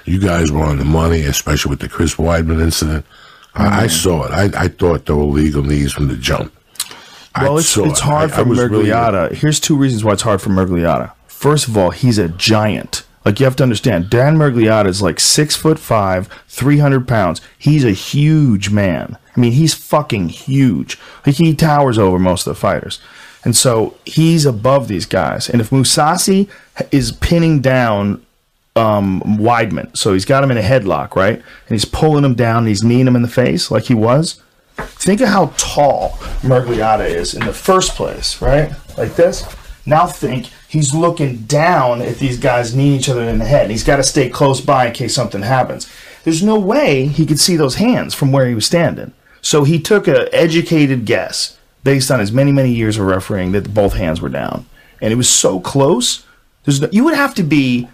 You guys were on the money, especially with the Chris Weidman incident. I saw it. I thought they were legal knees from the jump. Well, it's hard for Miragliotta. Here's two reasons why it's hard for Miragliotta. First of all, he's a giant. Like, you have to understand, Dan Miragliotta is like 6'5", 300 pounds. He's a huge man. I mean, he's fucking huge. Like, he towers over most of the fighters. And so he's above these guys. And if Mousasi is pinning down Weidman, so he's got him in a headlock, right? And he's pulling him down, and he's kneeing him in the face like he was. Think of how tall Miragliotta is in the first place, right? Like this. Now think he's looking down at these guys kneeing each other in the head. And he's got to stay close by in case something happens. There's no way he could see those hands from where he was standing. So he took an educated guess based on his many, many years of refereeing that both hands were down. And it was so close. You would have to be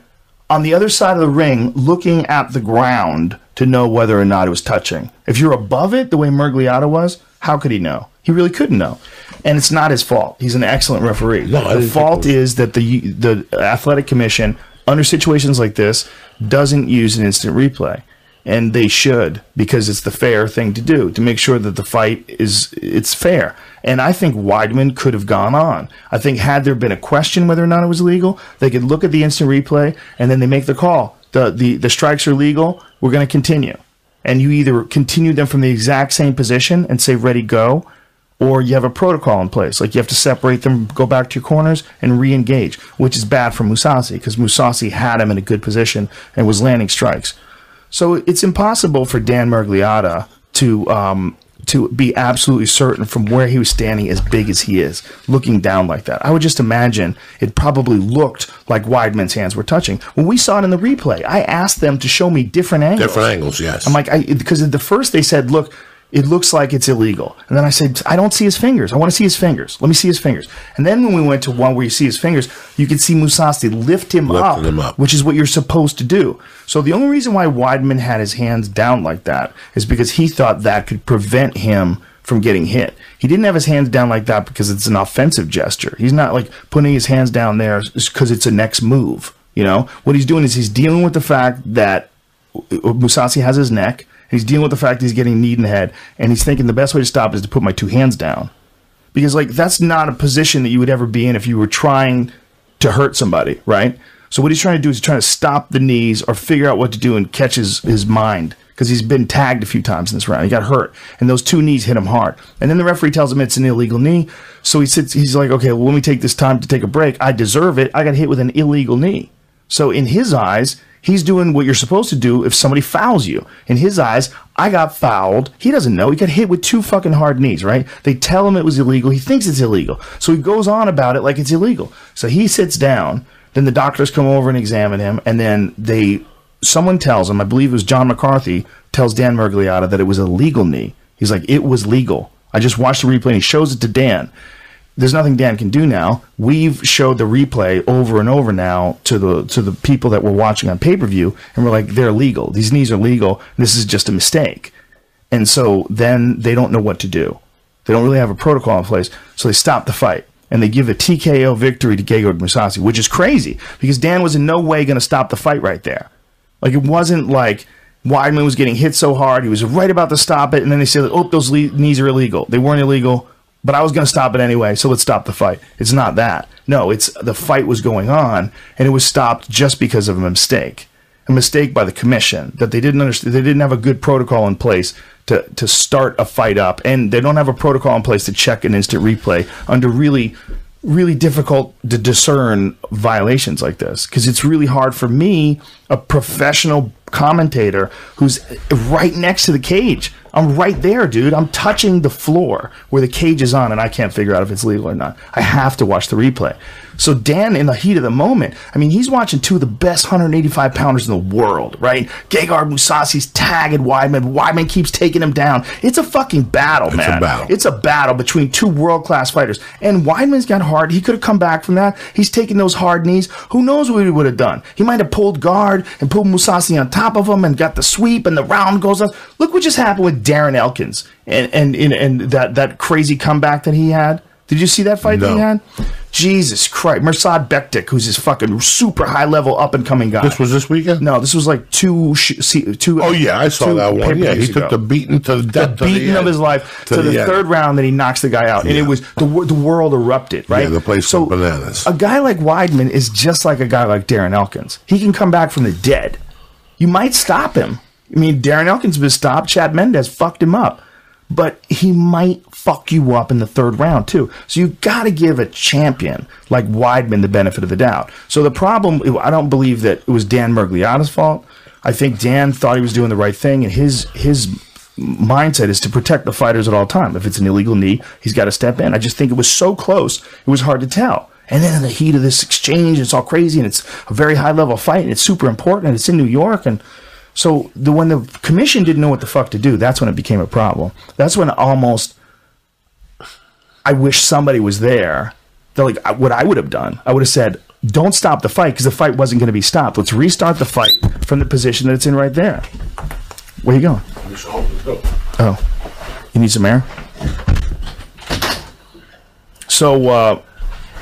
on the other side of the ring looking at the ground to know whether or not it was touching. If you're above it, the way Miragliotta was, how could he know? He really couldn't know. And it's not his fault. He's an excellent referee. No, the fault is that the Athletic Commission, under situations like this, doesn't use an instant replay. And they should, because it's the fair thing to do, to make sure that the fight it's fair. And I think Weidman could have gone on. I think had there been a question whether or not it was legal, they could look at the instant replay, and then they make the call. The strikes are legal, we're going to continue. And you either continue them from the exact same position and say, ready, go, or you have a protocol in place. Like, you have to separate them, go back to your corners, and re-engage, which is bad for Mousasi, because Mousasi had him in a good position and was landing strikes. So it's impossible for Dan Miragliotta to be absolutely certain from where he was standing, as big as he is, looking down like that. I would just imagine it probably looked like Weidman's hands were touching. When we saw it in the replay, I asked them to show me different angles. Different angles, yes. I'm like, because at the first they said, look, it looks like it's illegal. And then I said, I don't see his fingers. I want to see his fingers. Let me see his fingers. And then when we went to one where you see his fingers, you could see Mousasi lift him up, which is what you're supposed to do. So the only reason why Weidman had his hands down like that is because he thought that could prevent him from getting hit. He didn't have his hands down like that because it's an offensive gesture. He's not like putting his hands down there because it's a next move. You know, what he's doing is he's dealing with the fact that Mousasi has his neck. He's dealing with the fact that he's getting kneed in the head, and he's thinking the best way to stop is to put my two hands down. Because, like, that's not a position that you would ever be in if you were trying to hurt somebody, right? So what he's trying to do is he's trying to stop the knees or figure out what to do and catch his mind, because he's been tagged a few times in this round. He got hurt, and those two knees hit him hard. And then the referee tells him it's an illegal knee, so he's like, okay, well, let me take this time to take a break. I deserve it. I got hit with an illegal knee. So in his eyes, he's doing what you're supposed to do if somebody fouls you. In his eyes, I got fouled. He doesn't know. He got hit with two fucking hard knees, right? They tell him it was illegal. He thinks it's illegal. So he goes on about it like it's illegal. So he sits down. Then the doctors come over and examine him. And then someone tells him, I believe it was John McCarthy, tells Dan Miragliotta that it was a legal knee. He's like, it was legal. I just watched the replay and he shows it to Dan. There's nothing Dan can do now. We've showed the replay over and over now to the people that were watching on pay-per-view, and we're like, they're legal. These knees are legal. This is just a mistake. And so then they don't know what to do. They don't really have a protocol in place, so they stop the fight. And they give a TKO victory to Gegard Mousasi, which is crazy, because Dan was in no way going to stop the fight right there. Like, it wasn't like Weidman was getting hit so hard. He was right about to stop it, and then they said, oh, those knees are illegal. They weren't illegal. But I was going to stop it anyway, so let's stop the fight. It's not that. No, it's the fight was going on, and it was stopped just because of a mistake by the commission, that they didn't understand. They didn't have a good protocol in place to start a fight up, and they don't have a protocol in place to check an instant replay under really, really difficult to discern violations like this, because it's really hard for me, a professional commentator who's right next to the cage. I'm right there, dude. I'm touching the floor where the cage is on, and I can't figure out if it's legal or not. I have to watch the replay. So Dan, in the heat of the moment, I mean, he's watching two of the best 185-pounders in the world, right? Gegard Mousasi's tagging Weidman. Weidman keeps taking him down. It's a fucking battle, man. It's a battle. It's a battle between two world-class fighters. And Weidman's got hard. He could have come back from that. He's taking those hard knees. Who knows what he would have done? He might have pulled guard and pulled Mousasi on top of him and got the sweep, and the round goes up. Look what just happened with Darren Elkins and that crazy comeback that he had. Did you see that fight that he had? Jesus Christ. Mirsad Bektik, who's this fucking super high-level up-and-coming guy. This was this weekend? No, this was like two. Oh, yeah, I saw that one. Yeah, he took the beating to the death. The beating of his life to the third round, then he knocks the guy out. And it was, the world erupted, right? Yeah, the place went bananas. A guy like Weidman is just like a guy like Darren Elkins. He can come back from the dead. You might stop him. I mean, Darren Elkins was stopped. Chad Mendez fucked him up. But he might fuck you up in the third round, too. So you got to give a champion like Weidman the benefit of the doubt. So the problem, I don't believe that it was Dan Mergliotta's fault. I think Dan thought he was doing the right thing, and his mindset is to protect the fighters at all time. If it's an illegal knee, he's got to step in. I just think it was so close, it was hard to tell. And then in the heat of this exchange, it's all crazy, and it's a very high-level fight, and it's super important, and it's in New York, and... So when the commission didn't know what the fuck to do, that's when it became a problem. That's when almost I wish somebody was there. They're like, what I would have done, I would have said, don't stop the fight because the fight wasn't going to be stopped. Let's restart the fight from the position that it's in right there. Where you going? Oh, you need some air? So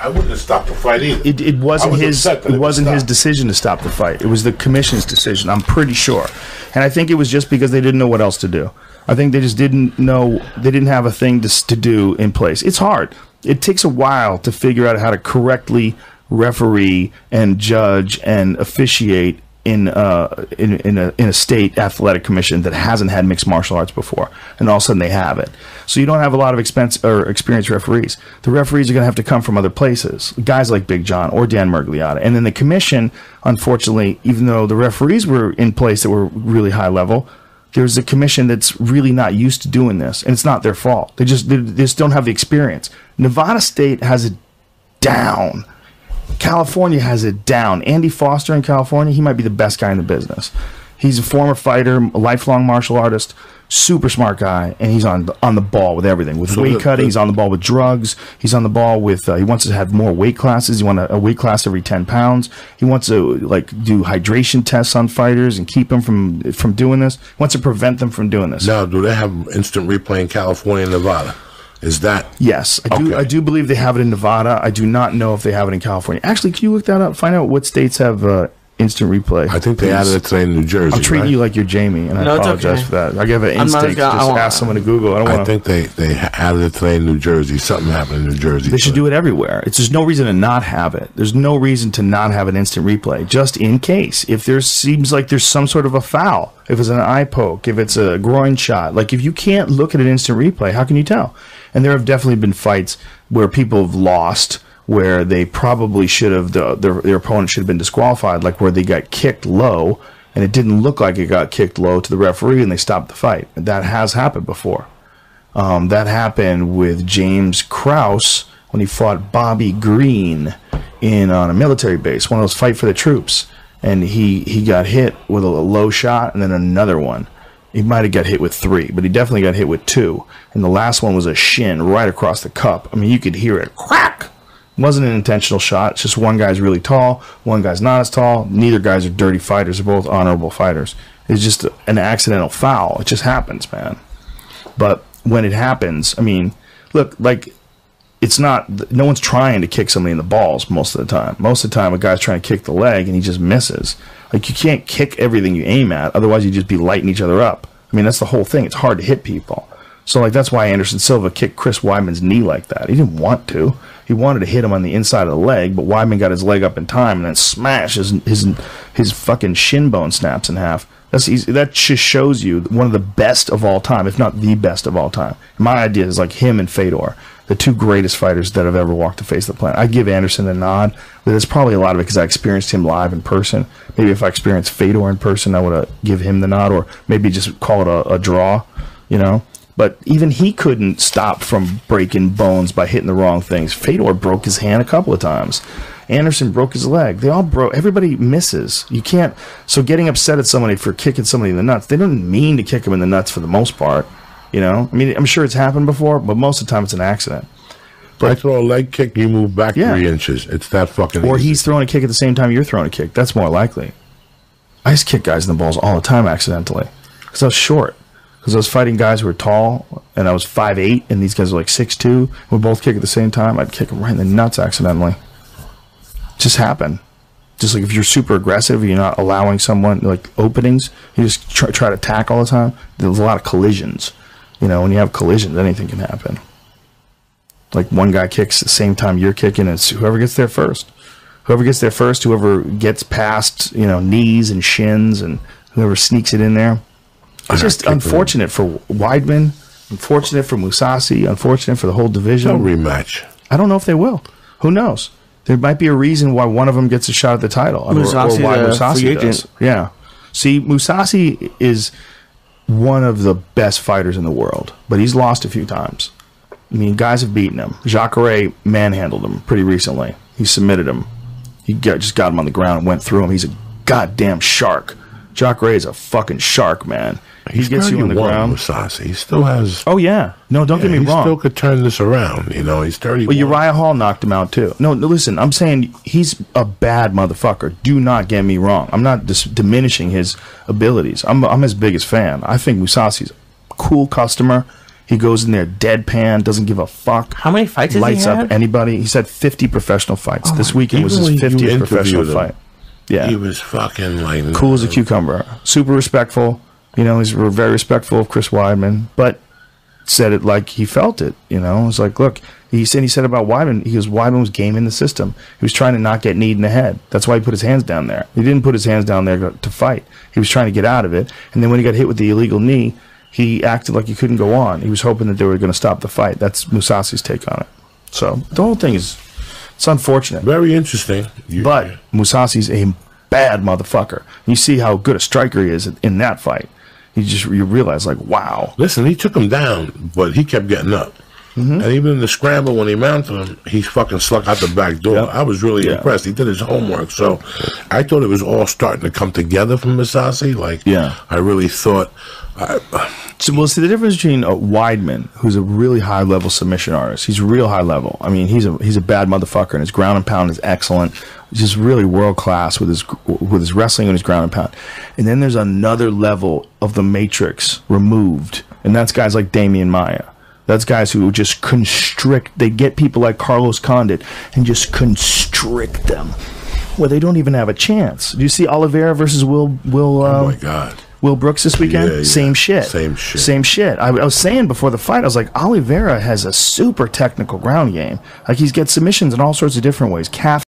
I wouldn't have stopped the fight either. It wasn't his decision to stop the fight. It was the commission's decision, I'm pretty sure. And I think it was just because they didn't know what else to do. I think they just didn't know, they didn't have a thing to do in place. It's hard. It takes a while to figure out how to correctly referee and judge and officiate in a state athletic commission that hasn't had mixed martial arts before, and all of a sudden they have it. So you don't have a lot of experienced referees. The referees are going to have to come from other places, guys like Big John or Dan Mergliotta. And then the commission, unfortunately, even though the referees were in place that were really high level, there's a commission that's really not used to doing this, and it's not their fault. They just don't have the experience. Nevada State has it down. California has it down. Andy Foster in California, he might be the best guy in the business. He's a former fighter, a lifelong martial artist, super smart guy, and he's on the ball with everything. With weight cutting, he's on the ball with drugs. He's on the ball with, he wants to have more weight classes. He wants a weight class every 10 pounds. He wants to do hydration tests on fighters and keep them from doing this. He wants to prevent them from doing this. Now, do they have instant replay in California and Nevada? Is that... Yes, I do believe they have it in Nevada. I do not know if they have it in California. Actually, can you look that up? Find out what states have instant replay. I think they added it today in New Jersey. I'm treating you like you're Jamie, and I apologize for that. I give an instinct to just ask someone to Google. I think they added it today in New Jersey. Something happened in New Jersey. They should do it everywhere. There's no reason to not have it. There's no reason to not have an instant replay, just in case. If there seems like there's some sort of a foul, if it's an eye poke, if it's a groin shot, like if you can't look at an instant replay, how can you tell? And there have definitely been fights where people have lost, where they probably should have, their opponent should have been disqualified, like where they got kicked low, and it didn't look like it got kicked low to the referee, and they stopped the fight. That has happened before. That happened with James Krause when he fought Bobby Green on a military base, one of those fight for the troops, and he got hit with a low shot and then another one. He might have got hit with 3, but he definitely got hit with 2. And the last one was a shin right across the cup. I mean, you could hear it crack. It wasn't an intentional shot. It's just one guy's really tall, one guy's not as tall. Neither guys are dirty fighters. They're both honorable fighters. It's just an accidental foul. It just happens, man. But when it happens, I mean, look, like, it's not, no one's trying to kick somebody in the balls most of the time. Most of the time, a guy's trying to kick the leg, and he just misses. Like, you can't kick everything you aim at, otherwise you'd just be lighting each other up. I mean, that's the whole thing. It's hard to hit people. So, like, that's why Anderson Silva kicked Chris Weidman's knee like that. He didn't want to. He wanted to hit him on the inside of the leg, but Weidman got his leg up in time, and then smash, his fucking shin bone snaps in half. That's easy. That just shows you one of the best of all time, if not the best of all time. My idea is like him and Fedor, the 2 greatest fighters that have ever walked the face of the planet. I give Anderson a nod, but it's probably a lot of it because I experienced him live in person. Maybe if I experienced Fedor in person, I would give him the nod, or maybe just call it a draw, you know? But even he couldn't stop from breaking bones by hitting the wrong things. Fedor broke his hand a couple of times. Anderson broke his leg. They all broke. Everybody misses. You can't. So getting upset at somebody for kicking somebody in the nuts, they don't mean to kick him in the nuts for the most part. You know, I mean, I'm sure it's happened before, but most of the time it's an accident. But I throw a leg kick, you move back 3 inches. It's that fucking Or easy. he's throwing a kick at the same time you're throwing a kick. That's more likely. I just kick guys in the balls all the time accidentally because I was short. because I was fighting guys who were tall, and I was 5'8", and these guys were like 6'2". We both kick at the same time. I'd kick them right in the nuts accidentally. Just happened. Just like if you're super aggressive, you're not allowing someone like openings. You just try to attack all the time. There's a lot of collisions. You know, when you have collisions, anything can happen. Like one guy kicks the same time you're kicking, and it's whoever gets there first. Whoever gets there first, whoever gets past, you know, knees and shins, and whoever sneaks it in there. It's just unfortunate for Weidman, unfortunate for Mousasi, unfortunate for the whole division. No rematch. I don't know if they will. Who knows? There might be a reason why one of them gets a shot at the title, or why Mousasi does. Yeah. See, Mousasi is one of the best fighters in the world, but he's lost a few times. I mean, guys have beaten him. Jacare manhandled him pretty recently. He submitted him. He just got him on the ground and went through him. He's a goddamn shark. Jacare is a fucking shark, man. He gets you on the ground. Mousasi. He still has... Oh, yeah. No, don't get me wrong. He still could turn this around. You know, he's 31. Well, Uriah Hall knocked him out, too. No, listen, I'm saying he's a bad motherfucker. Do not get me wrong. I'm not diminishing his abilities. I'm his biggest fan. I think Mousasi's a cool customer. He goes in there deadpan, doesn't give a fuck. How many fights has he had? Lights up anybody. He's had 50 professional fights. This weekend was his 50th professional fight. Yeah. He was fucking like... Cool as a cucumber. Super respectful. You know, he's very respectful of Chris Weidman, but said it like he felt it, you know. It's like, look, he said about Weidman, he goes, Weidman was gaming the system. He was trying to not get kneed in the head. That's why he put his hands down there. He didn't put his hands down there to fight. He was trying to get out of it. And then when he got hit with the illegal knee, he acted like he couldn't go on. He was hoping that they were going to stop the fight. That's Mousasi's take on it. So the whole thing is, it's unfortunate. Very interesting. But Mousasi's a bad motherfucker. You see how good a striker he is in that fight. You realize, like, wow. Listen, he took him down, but he kept getting up. And even in the scramble, when he mounted him, he fucking sluck out the back door. Yep. I was really impressed. He did his homework. So I thought it was all starting to come together from Mousasi. Like, I really thought... So we'll see the difference between Weidman, who's a really high-level submission artist. He's real high-level. I mean, he's a bad motherfucker, and his ground and pound is excellent. He's just really world-class with his wrestling and his ground and pound. And then there's another level of the matrix removed, and that's guys like Damian Maia. That's guys who just constrict. They get people like Carlos Condit and just constrict them, where they don't even have a chance. Do you see Oliveira versus Will? Oh my God. Will Brooks this weekend? Yeah. Same shit. Same shit. I was saying before the fight, I was like, Oliveira has a super technical ground game. Like, he's got submissions in all sorts of different ways. Calf